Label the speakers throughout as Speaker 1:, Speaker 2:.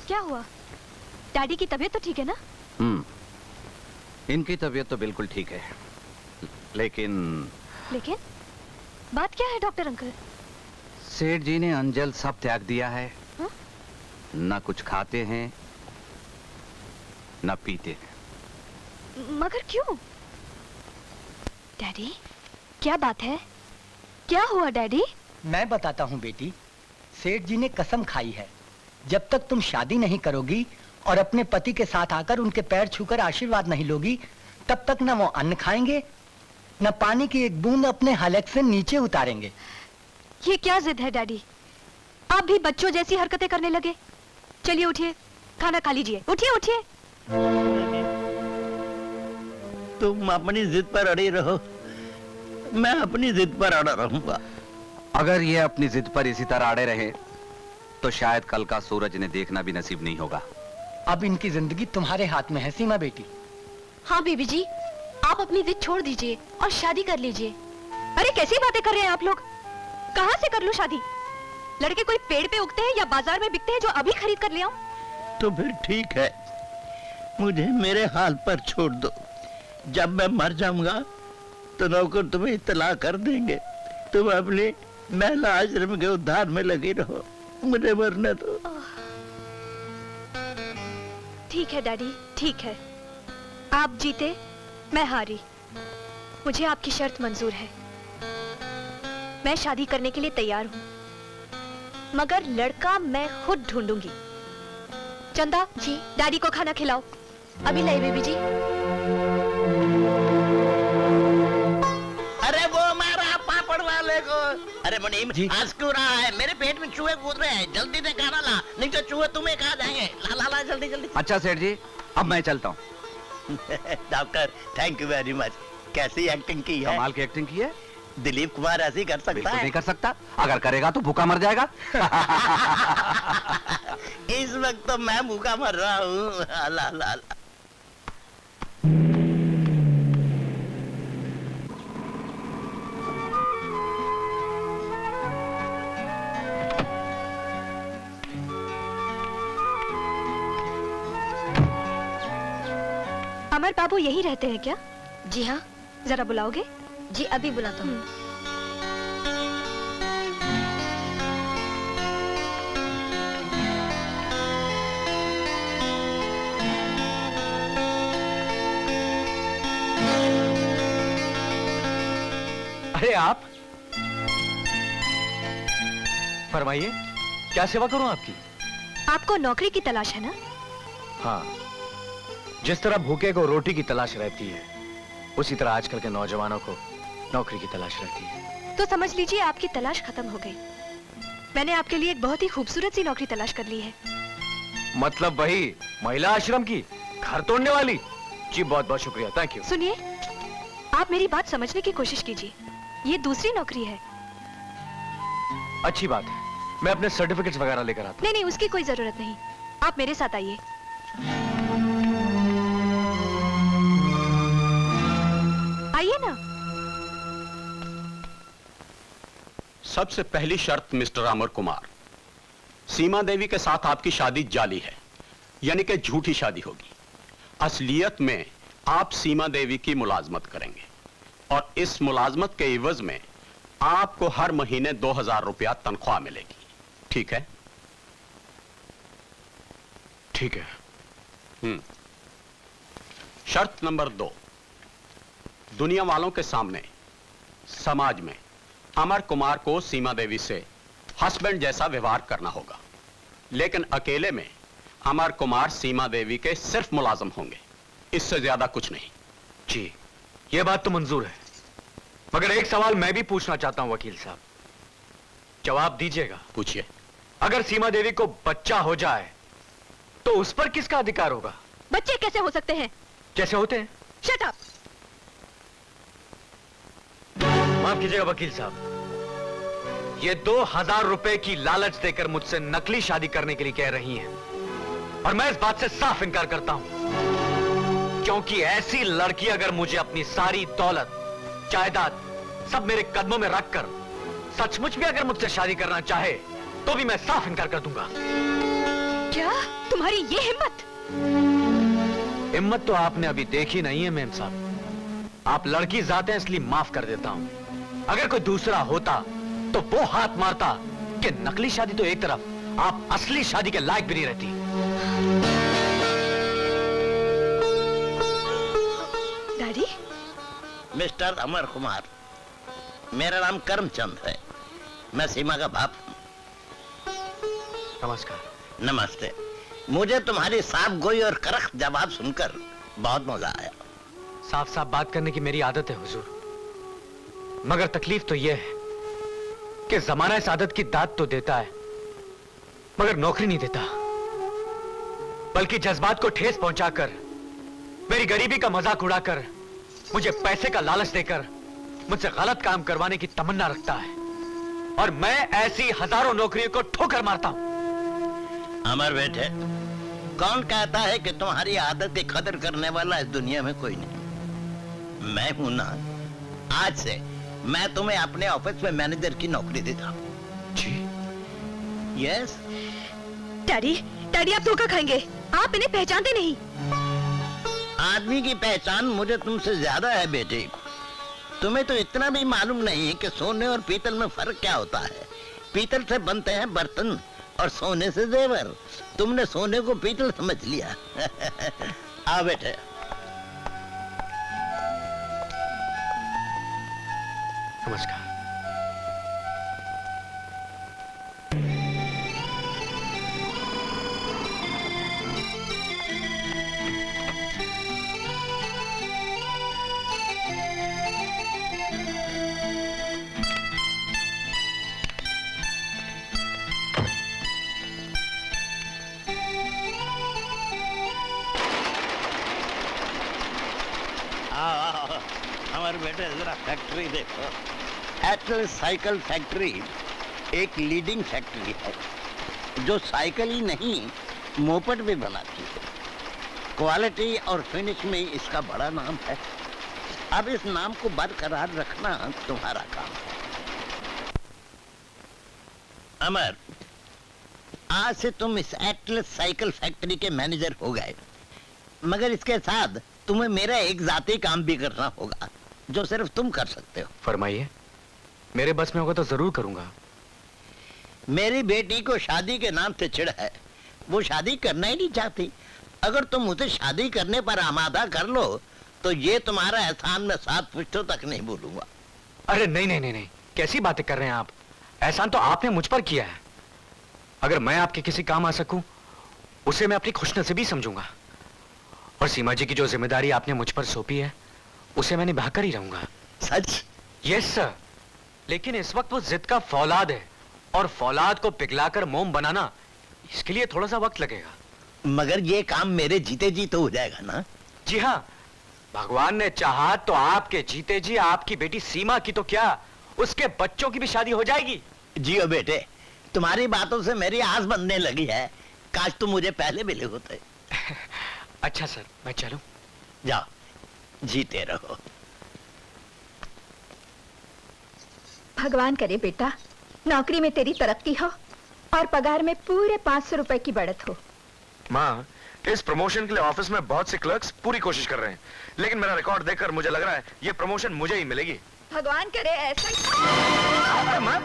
Speaker 1: क्या हुआ? डैडी की तबीयत तो ठीक है ना?
Speaker 2: इनकी तबीयत तो बिल्कुल ठीक है, लेकिन
Speaker 1: बात क्या है डॉक्टर अंकल?
Speaker 2: सेठ जी ने अंजल सब त्याग दिया है।
Speaker 1: हा?
Speaker 2: ना कुछ खाते हैं ना पीते हैं।
Speaker 1: मगर क्यों? डैडी, क्या बात है? क्या हुआ डैडी?
Speaker 3: मैं बताता हूँ बेटी। सेठ जी ने कसम खाई है, जब तक तुम शादी नहीं करोगी और अपने पति के साथ आकर उनके पैर छूकर आशीर्वाद नहीं लोगी, तब तक न वो अन्न खाएंगे न पानी की एक बूंद अपने हलक से नीचे उतारेंगे।
Speaker 1: ये क्या जिद है डैडी? आप भी बच्चों जैसी हरकतें करने लगे। चलिए उठिए, खाना खा लीजिए। उठिए उठिए।
Speaker 4: तुम अपनी जिद पर अड़े रहो, मैं अपनी जिद पर अड़ा रहूंगा।
Speaker 2: अगर ये अपनी जिद पर इसी तरह अड़े रहे तो शायद कल का सूरज इन्हें देखना भी नसीब नहीं होगा।
Speaker 3: अब इनकी जिंदगी तुम्हारे हाथ में है सीमा बेटी।
Speaker 1: हाँ बीबी जी, आप अपनी जिद छोड़ दीजिए और शादी कर लीजिए। अरे कैसी बातें कर रहे हैं आप लोग? कहाँ से कर लूं शादी? लड़के कोई पेड़ पे उगते हैं या बाजार में बिकते हैं जो अभी खरीद कर ले आऊं?
Speaker 4: तो फिर ठीक है, मुझे मेरे हाल पर छोड़ दो। जब मैं मर जाऊंगा तो नौकर तुम्हें इत्तला कर देंगे। तुम अपने महिला आश्रम के उद्धार में लगे रहो, मुझे मरने दो।
Speaker 1: ठीक है डैडी, ठीक है। आप जीते, मैं हारी। मुझे आपकी शर्त मंजूर है। मैं शादी करने के लिए तैयार हूँ, मगर लड़का मैं खुद ढूंढूंगी। चंदा जी, डैडी को खाना खिलाओ। अभी लाई बेबी जी।
Speaker 4: अरे वो हमारा पापड़ वाले को। अरे मुनीम, आज क्यों रहा है? मेरे पेट में चूहे कूद रहे हैं, जल्दी से खाना ला, नहीं तो चूहे तुम्हें खा जाएंगे। ला ला ला, जल्दी जल्दी।
Speaker 2: अच्छा सेठ जी, अब मैं चलता हूँ।
Speaker 4: Doctor, thank you very much. कैसी एक्टिंग की है?
Speaker 2: कमाल की एक्टिंग की है।
Speaker 4: दिलीप कुमार ऐसी कर सकता है?
Speaker 2: नहीं कर सकता। अगर करेगा तो भूखा मर जाएगा।
Speaker 4: इस वक्त तो मैं भूखा मर रहा हूँ। ला ला ला।
Speaker 1: अमर बाबू यही रहते हैं क्या?
Speaker 5: जी हाँ।
Speaker 1: जरा बुलाओगे?
Speaker 5: जी अभी बुलाता हूँ।
Speaker 6: अरे आप, फरमाइए, क्या सेवा करूं आपकी?
Speaker 1: आपको नौकरी की तलाश है ना?
Speaker 6: हाँ, जिस तरह भूखे को रोटी की तलाश रहती है, उसी तरह आजकल के नौजवानों को नौकरी की तलाश रहती है।
Speaker 1: तो समझ लीजिए आपकी तलाश खत्म हो गई। मैंने आपके लिए एक बहुत ही खूबसूरत सी नौकरी तलाश कर ली है।
Speaker 6: मतलब वही महिला आश्रम की, घर तोड़ने वाली? जी बहुत बहुत शुक्रिया, थैंक यू।
Speaker 1: सुनिए, आप मेरी बात समझने की कोशिश कीजिए। ये दूसरी नौकरी है।
Speaker 6: अच्छी बात है, मैं अपने सर्टिफिकेट्स वगैरह लेकर आता हूं।
Speaker 1: नहीं नहीं, उसकी कोई जरूरत नहीं। आप मेरे साथ आइए। आइए ना।
Speaker 7: सबसे पहली शर्त मिस्टर अमर कुमार, सीमा देवी के साथ आपकी शादी जाली है, यानी कि झूठी शादी होगी। असलियत में आप सीमा देवी की मुलाजमत करेंगे और इस मुलाजमत के इवज में आपको हर महीने 2000 रुपया तनख्वाह मिलेगी। ठीक है?
Speaker 6: ठीक है।
Speaker 7: शर्त नंबर 2, दुनिया वालों के सामने, समाज में अमर कुमार को सीमा देवी से हस्बैंड जैसा व्यवहार करना होगा, लेकिन अकेले में अमर कुमार सीमा देवी के सिर्फ मुलाजम होंगे, इससे ज्यादा कुछ नहीं।
Speaker 6: जी, यह बात तो मंजूर है, मगर एक सवाल मैं भी पूछना चाहता हूं वकील साहब, जवाब दीजिएगा।
Speaker 7: पूछिए।
Speaker 6: अगर सीमा देवी को बच्चा हो जाए तो उस पर किसका अधिकार होगा?
Speaker 1: बच्चे कैसे हो सकते हैं?
Speaker 6: जैसे होते हैं।
Speaker 1: Shut up.
Speaker 6: माफ कीजिएगा वकील साहब, ये 2000 रुपए की लालच देकर मुझसे नकली शादी करने के लिए कह रही हैं, और मैं इस बात से साफ इनकार करता हूं, क्योंकि ऐसी लड़की अगर मुझे अपनी सारी दौलत, जायदाद सब मेरे कदमों में रखकर सचमुच में अगर मुझसे शादी करना चाहे तो भी मैं साफ इनकार कर दूंगा।
Speaker 1: क्या तुम्हारी ये हिम्मत?
Speaker 6: हिम्मत तो आपने अभी देखी नहीं है मेम साहब। आप लड़की जाते हैं इसलिए माफ कर देता हूं। अगर कोई दूसरा होता तो वो हाथ मारता कि नकली शादी तो एक तरफ, आप असली शादी के लायक भी नहीं रहती।
Speaker 1: डैडी,
Speaker 4: मिस्टर अमर कुमार, मेरा नाम करमचंद है। मैं सीमा का बाप हूं।
Speaker 6: नमस्कार।
Speaker 4: नमस्ते। मुझे तुम्हारी साफ गोई और करख जवाब सुनकर बहुत मजा आया।
Speaker 6: साफ साफ बात करने की मेरी आदत है हुजूर, मगर तकलीफ तो यह है कि जमाना इस आदत की दाद तो देता है मगर नौकरी नहीं देता, बल्कि जज्बात को ठेस पहुंचाकर, मेरी गरीबी का मजाक उड़ाकर, मुझे पैसे का लालच देकर मुझसे गलत काम करवाने की तमन्ना रखता है। और मैं ऐसी हजारों नौकरियों को ठोकर मारता हूं।
Speaker 4: अमर बेटे, कौन कहता है कि तुम्हारी आदत की कदर करने वाला इस दुनिया में कोई नहीं? मैं हूं ना। आज से मैं तुम्हें अपने ऑफिस में मैनेजर की नौकरी देता हूं।
Speaker 6: जी।
Speaker 4: यस।
Speaker 1: डैडी, डैडी आप धोखा खाएंगे। आप इन्हें पहचानते नहीं।
Speaker 4: आदमी की पहचान मुझे तुमसे ज्यादा है बेटे। तुम्हें तो इतना भी मालूम नहीं है कि सोने और पीतल में फर्क क्या होता है। पीतल से बनते हैं बर्तन और सोने से जेवर। तुमने सोने को पीतल समझ लिया। आओ बेटे।
Speaker 6: नमस्कार।
Speaker 4: हमारे बेटे जरा फैक्ट्री देखो। एटल साइकिल फैक्ट्री एक लीडिंग फैक्ट्री है जो साइकिल ही नहीं मोपेड भी बनाती है। क्वालिटी और फिनिश में इसका बड़ा नाम है। अब इस नाम को बरकरार रखना तुम्हारा काम है। अमर, आज से तुम इस एटल साइकिल फैक्ट्री के मैनेजर हो गए, मगर इसके साथ तुम्हें मेरा एक जाती काम भी करना होगा जो सिर्फ तुम कर सकते हो।
Speaker 6: फरमाइए। मेरे बस में होगा तो जरूर करूंगा।
Speaker 4: मेरी बेटी को शादी के नाम से चिढ़ है। वो शादी करना ही नहीं चाहती। अगर तुम उसे शादी करने पर आमादा कर लो तो ये तुम्हारा एहसान मैं 7 पुश्तों तक नहीं भूलूंगा।
Speaker 6: अरे नहीं नहीं नहीं नहीं, कैसी बातें कर रहे हैं आप? एहसान तो आपने मुझ पर किया है। अगर मैं आपके किसी काम आ सकूं उसे मैं अपनी खुशनसीबी समझूंगा। और सीमा जी की जो जिम्मेदारी आपने मुझ पर सौंपी है उसे मैं निभाकर ही रहूंगा।
Speaker 4: सच?
Speaker 6: Yes sir. लेकिन इस वक्त वो जिद का फौलाद है और फौलाद को पिघलाकर मोम बनाना, इसके लिए थोड़ा सा वक्त लगेगा।
Speaker 4: मगर ये काम मेरे जीते जी तो हो जाएगा ना?
Speaker 6: जी हाँ, भगवान ने चाहा तो आपके जीते जी आपकी बेटी सीमा की तो क्या, उसके बच्चों की भी शादी हो जाएगी।
Speaker 4: जियो बेटे, तुम्हारी बातों से मेरी आस बनने लगी है। काश तुम मुझे पहले मिले होते।
Speaker 6: अच्छा सर, मैं चलूं?
Speaker 4: जाओ, जीते रहो।
Speaker 5: भगवान करे बेटा नौकरी में तेरी तरक्की हो और पगार में पूरे 500 रुपए की बढ़त हो।
Speaker 8: माँ, इस प्रमोशन के लिए ऑफिस में बहुत से क्लर्क्स पूरी कोशिश कर रहे हैं, लेकिन मेरा रिकॉर्ड देखकर मुझे लग रहा है ये प्रमोशन मुझे ही मिलेगी।
Speaker 5: भगवान करे ऐसा।
Speaker 8: माँ,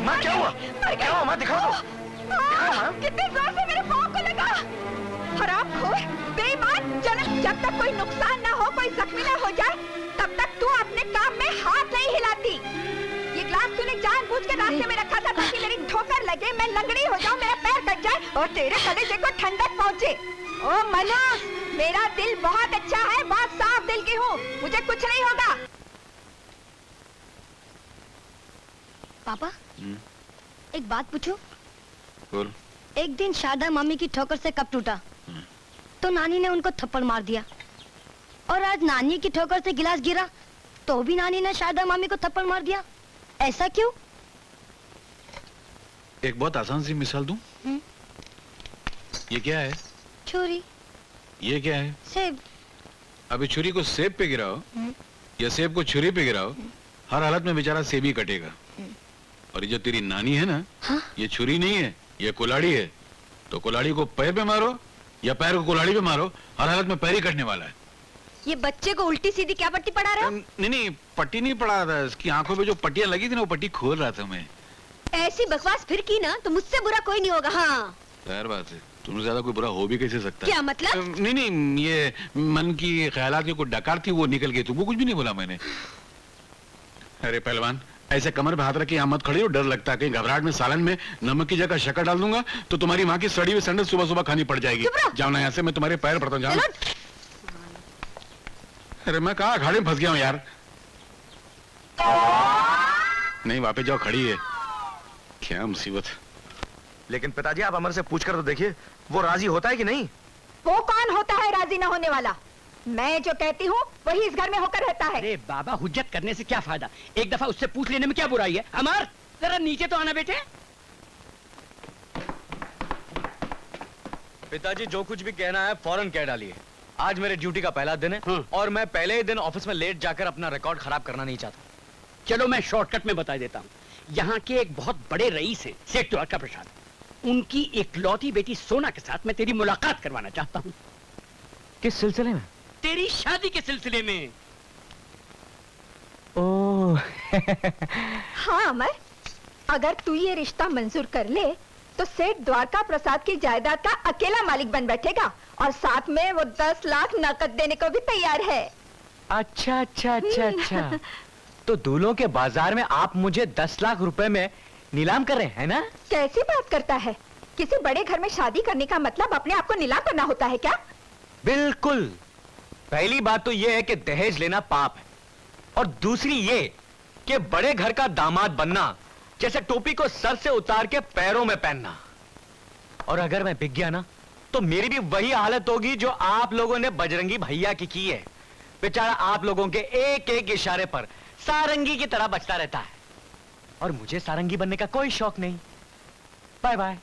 Speaker 8: माँ क्या हुआ? क्या हुआ माँ? दिखाओ तो। दिखाओ माँ।
Speaker 5: कितने जोर से मेरे पाँव को लगा। हरामखोर, बेईमान, जब तक कोई नुकसान ना हो, कोई जख्मी ना हो जाए, तब तक तू अपने काम में हाथ नहीं हिलाती। ये ग्लास तूने जानबूझ के रास्ते में रखा था ताकि मेरी ठोकर लगे, मैं लंगड़ी हो जाऊं, मेरा पैर कट जाए और तेरे कलेजे को ठंडक पहुंचे। ओ मनोज, मेरा दिल बहुत अच्छा है, बहुत साफ दिल की हूँ, मुझे कुछ नहीं होगा।
Speaker 9: पापा, एक बात पूछूं?
Speaker 8: बोल।
Speaker 9: एक दिन शारदा मामी की ठोकर से कप टूटा तो नानी ने उनको थप्पड़ मार दिया, और आज नानी की ठोकर से गिलास गिरा तो भी नानी ने शारदा मामी को थप्पड़ मार दिया। ऐसा क्यों?
Speaker 8: एक बहुत आसान सी मिसाल दूं? ये क्या है?
Speaker 9: छुरी।
Speaker 8: ये क्या है?
Speaker 9: सेब।
Speaker 8: अभी छुरी को सेब पे गिराओ या सेब को छुरी पे गिराओ, हर हालत में बेचारा सेब ही कटेगा। और ये जो तेरी नानी है ना,
Speaker 9: हाँ?
Speaker 8: ये छुरी नहीं है, ये कुल्हाड़ी है।
Speaker 10: तो कुल्हाड़ी को पैर पे मारो या पैर को कुल्हाड़ी पे मारो, हर हालत में पैर ही कटने वाला है।
Speaker 1: ये बच्चे को उल्टी सीधी क्या पट्टी पढ़ा रहे हो?
Speaker 10: नहीं, पट्टी नहीं पड़ा था, इसकी आंखों पे जो पट्टियां लगी थी ना, वो पट्टी खोल रहा था मैं।
Speaker 1: ऐसी बकवास फिर की ना तो मुझसे बुरा कोई नहीं होगा। हाँ
Speaker 10: खैर बात है, तुमसे ज्यादा कोई बुरा हो भी कैसे सकता है?
Speaker 1: क्या मतलब?
Speaker 10: नहीं, ये मन की ख्यालात की कोई डकार थी, वो निकल गई। तुमको कुछ भी नहीं बोला मैंने। अरे पहलवान, ऐसे कमर पे हाथ रख के यहाँ मत खड़े हो, डर लगता है कहीं घबराहट में सालन में नमक की जगह शक्कर डाल दूंगा तो तुम्हारी माँ की सड़ी हुई सैंडल सुबह सुबह खानी पड़ जाएगी। जाओ ना यहाँ से, मैं तुम्हारे पैर पड़ता हूँ, जाओ। अरे मैं कहा अखाड़े में फंस गया हूँ यार। नहीं, वापस जाओ, खड़ी है, क्या मुसीबत।
Speaker 8: लेकिन पिताजी आप अमर से पूछकर तो देखिए, वो राजी होता है कि नहीं?
Speaker 5: वो कौन होता है राजी न होने वाला? मैं जो कहती हूँ वही इस घर में होकर रहता है।
Speaker 3: अरे बाबा, हुज्जत करने से क्या फायदा, एक दफा उससे पूछ लेने में क्या बुराई है। अमर, जरा नीचे तो आना बेटे।
Speaker 6: पिताजी जो कुछ भी कहना है फौरन कह डालिए। आज मेरे ड्यूटी का पहला दिन है और मैं पहले ही दिन ऑफिस में लेट जाकर अपना रिकॉर्ड खराब करना नहीं चाहता।
Speaker 3: चलो मैं शॉर्टकट में बता देता हूँ। यहाँ के एक बहुत बड़े रईस हैं, सेठ द्वारका प्रसाद। उनकी इकलौती बेटी सोना के साथ मैं तेरी मुलाकात करवाना चाहता हूँ।
Speaker 6: किस सिलसिले में?
Speaker 3: तेरी शादी के सिलसिले में।
Speaker 6: ओह
Speaker 5: हाँ अमर, अगर तू ये रिश्ता मंजूर कर ले तो सेठ द्वारका प्रसाद की जायदाद का अकेला मालिक बन बैठेगा और साथ में वो 10 लाख नकद देने को भी तैयार है।
Speaker 6: अच्छा अच्छा अच्छा अच्छा। तो दूल्हों के बाजार में आप मुझे 10 लाख रुपए में नीलाम कर रहे हैं ना?
Speaker 5: कैसी बात करता है? किसी बड़े घर में शादी करने का मतलब अपने आप को नीलाम करना होता है क्या?
Speaker 6: बिल्कुल। पहली बात तो यह है कि दहेज लेना पाप है और दूसरी ये कि बड़े घर का दामाद बनना जैसे टोपी को सर से उतार के पैरों में पहनना। और अगर मैं बिक गया ना तो मेरी भी वही हालत होगी जो आप लोगों ने बजरंगी भैया की है। बेचारा आप लोगों के एक एक इशारे पर सारंगी की तरह बचता रहता है और मुझे सारंगी बनने का कोई शौक नहीं। Bye bye.